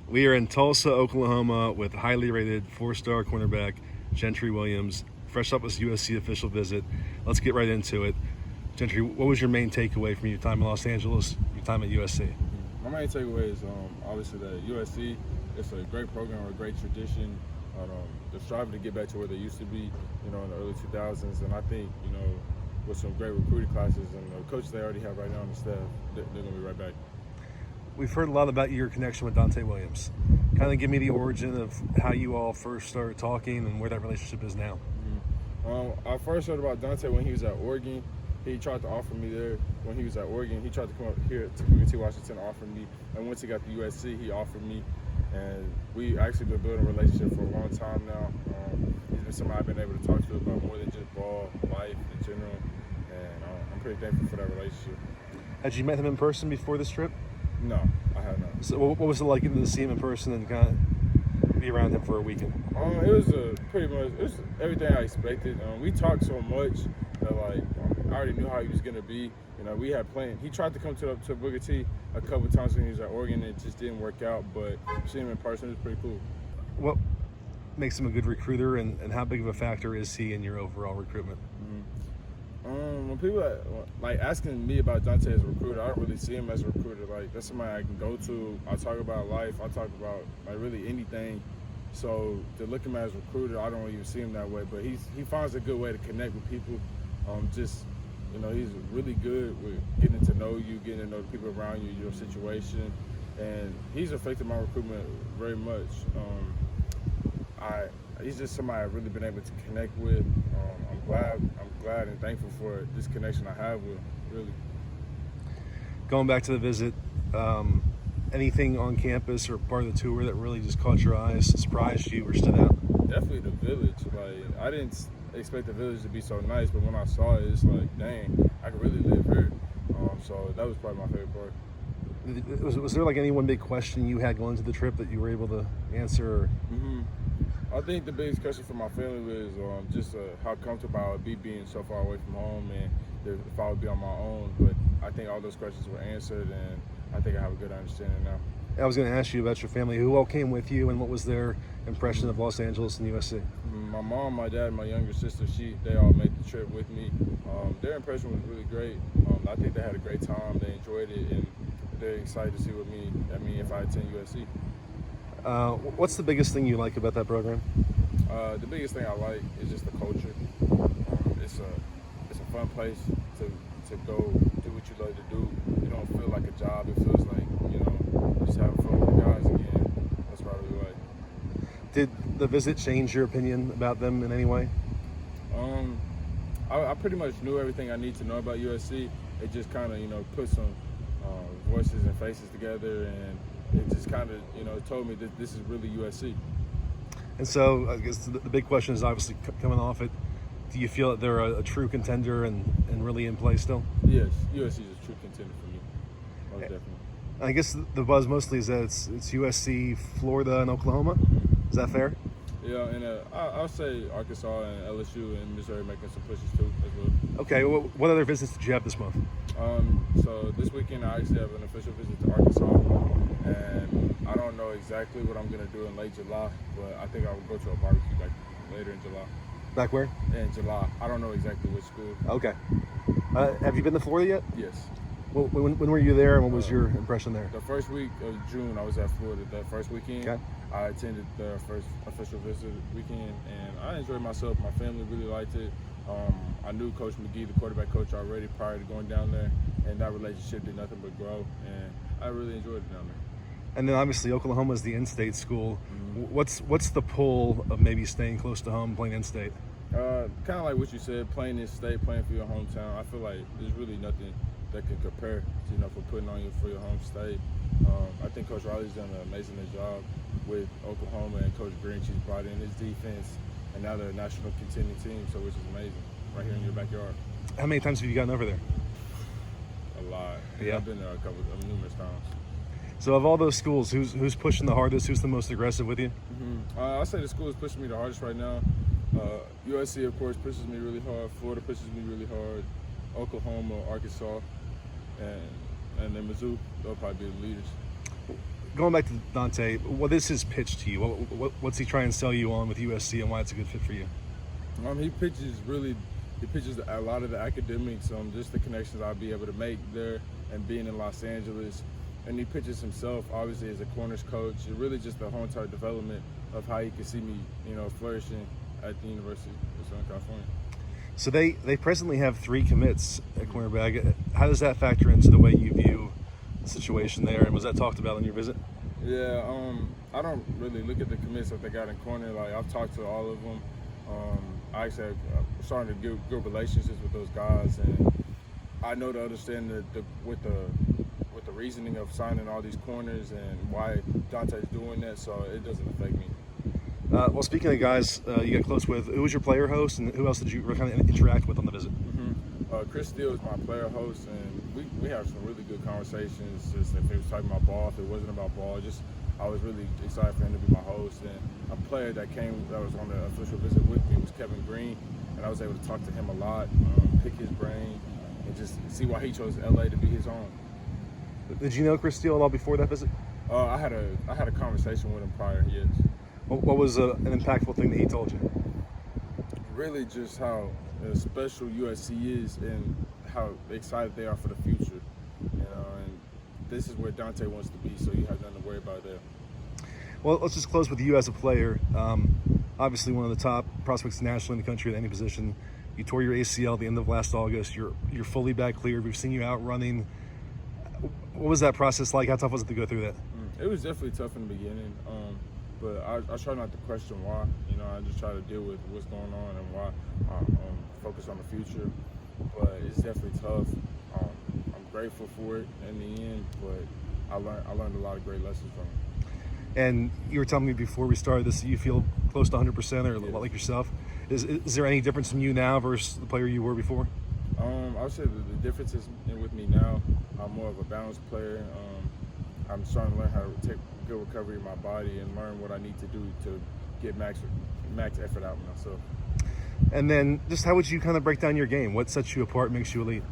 We are in Tulsa, Oklahoma with highly rated 4-star cornerback Gentry Williams, fresh up his USC official visit. Let's get right into it. Gentry, what was your main takeaway from your time in Los Angeles, your time at USC? My main takeaway is obviously that USC is a great program, a great tradition. They're striving to get back to where they used to be, in the early 2000s. And I think, with some great recruiting classes and the coaches they already have right now on the staff, they're going to be right back. We've heard a lot about your connection with Gentry Williams. Kind of give me the origin of how you all first started talking and where that relationship is now. I first heard about Gentry when he was at Oregon. He tried to offer me there when he was at Oregon. He tried to come up here to UT Washington, offer me. And once he got to USC, he offered me. And we actually been building a relationship for a long time now. He's been somebody I've been able to talk to about more than just ball, life in general. And I'm pretty thankful for that relationship. Had you met him in person before this trip? No, I have not. So what was it like getting to see him in person and kind of be around him for a weekend? It was everything I expected. We talked so much that I already knew how he was gonna be. We had planned. He tried to come to Booker T a couple times when he was at Oregon, and it just didn't work out. But seeing him in person was pretty cool. What makes him a good recruiter, and how big of a factor is he in your overall recruitment? When people are asking me about Gentry as a recruiter, I don't really see him as a recruiter. That's somebody I can go to. I talk about life. I talk about really anything. So to look at him as a recruiter, I don't even see him that way. But he finds a good way to connect with people. He's really good with getting to know you, getting to know the people around you, your situation, and he's affected my recruitment very much. He's just somebody I've really been able to connect with. I'm glad and thankful for this connection I have with him, really. Going back to the visit, anything on campus or part of the tour that really just caught your eyes, surprised you, or stood out? Definitely the village. I didn't expect the village to be so nice, but when I saw it, it's dang, I could really live here. So that was probably my favorite part. Was there any one big question you had going into the trip that you were able to answer? I think the biggest question for my family was just how comfortable I would be being so far away from home, and if I would be on my own. But I think all those questions were answered, and I think I have a good understanding now. I was going to ask you about your family. Who all came with you, and what was their impression of Los Angeles and USC? My mom, my dad, and my younger sister, they all made the trip with me. Their impression was really great. I think they had a great time. They enjoyed it, and they're excited to see if I attend USC. What's the biggest thing you like about that program? The biggest thing I like is just the culture. It's a fun place to go do what you love to do. You don't feel like a job. It feels like just having fun with the guys again. That's what I really like. Did the visit change your opinion about them in any way? I pretty much knew everything I need to know about USC. It just kind of put some voices and faces together, and it just kind of told me that this is really USC. And so I guess the big question is obviously coming off it. Do you feel that they're a true contender and really in play still? Yes, USC is a true contender for me, most definitely. I guess the buzz mostly is that it's USC, Florida, and Oklahoma. Is that fair? Yeah, and I'll say Arkansas and LSU and Missouri making some pushes too as well. Okay, what other visits did you have this month? So this weekend I actually have an official visit to Arkansas, and I don't know exactly what I'm going to do in late July, but I think I will go to a barbecue later in July. Back where? In July. I don't know exactly which school. Okay. Have you been to Florida yet? Yes. Well, when were you there, and what was your impression there? The first week of June, I was at Florida. The first weekend, okay. I attended the first official visit weekend, and I enjoyed myself. My family really liked it. I knew Coach McGee, the quarterback coach, already prior to going down there, and that relationship did nothing but grow, and I really enjoyed it down there. And then obviously Oklahoma is the in-state school. Mm-hmm. What's the pull of maybe staying close to home, playing in-state? Kind of like what you said, playing in state, playing for your hometown. I feel like there's really nothing that can compare to, for putting on for your home state. I think Coach Riley's done an amazing job with Oklahoma, and Coach Green, she's brought in his defense, and now they're a national contending team, so which is amazing, right here in your backyard. How many times have you gotten over there? A lot. Yeah. I've been there numerous times. So of all those schools, who's pushing the hardest? Who's the most aggressive with you? I say the school is pushing me the hardest right now. USC, of course, pushes me really hard. Florida pushes me really hard. Oklahoma, Arkansas, and then Mizzou, they'll probably be the leaders. going back to Dante, what is his pitch to you? What's he trying to sell you on with USC and why it's a good fit for you? He pitches a lot of the academics, just the connections I'll be able to make there and being in Los Angeles. And he pitches himself, obviously, as a corners coach. And really just the whole entire development of how he can see me, flourishing at the University of Southern California. So they presently have 3 commits at cornerback. How does that factor into the way you view the situation there? And was that talked about on your visit? Yeah, I don't really look at the commits that they got in corner. Like, I've talked to all of them. I actually I'm starting to build good relationships with those guys, and I know to understand with the reasoning of signing all these corners and why Dante's doing that, so it doesn't affect me. Well, speaking of guys you got close with, who was your player host, and who else did you kind of interact with on the visit? Chris Steele is my player host, and we have some really good conversations. Just if he was talking about ball, if it wasn't about ball, I was really excited for him to be my host. And a player that was on the official visit with me was Kevin Green, and I was able to talk to him a lot, pick his brain, and just see why he chose LA to be his home. Did you know Chris Steele at all before that visit? I had a conversation with him prior, yes. What was an impactful thing that he told you? Really just how special USC is and how excited they are for the future. And this is where Dante wants to be, so you have nothing to worry about there. Well, let's just close with you as a player. Obviously one of the top prospects nationally in the country at any position. You tore your ACL at the end of last August. You're fully back cleared. We've seen you out running. What was that process like? How tough was it to go through that? It was definitely tough in the beginning, but I try not to question why. I just try to deal with what's going on and why. Focus on the future, but it's definitely tough. I'm grateful for it in the end, but I learned a lot of great lessons from it. And you were telling me before we started this that you feel close to 100% or a lot Yes. like yourself. Is there any difference in you now versus the player you were before? I would say the difference is with me now. I'm more of a balanced player. I'm starting to learn how to take good recovery of my body and learn what I need to do to get max effort out of myself. And then just how would you kind of break down your game? What sets you apart, makes you elite?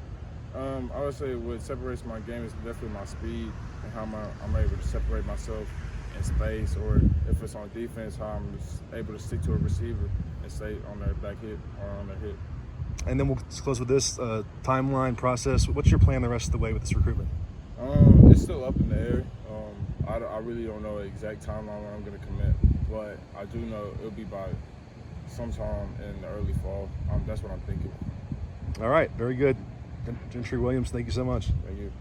I would say what separates my game is definitely my speed and how I'm able to separate myself in space, or if it's on defense, how I'm able to stick to a receiver and stay on their back hip or on their hip. And then we'll just close with this timeline process. What's your plan the rest of the way with this recruitment? It's still up in the air. I really don't know the exact timeline when I'm going to commit, but I do know it'll be by sometime in the early fall. That's what I'm thinking. All right, very good. Gentry Williams, thank you so much. Thank you.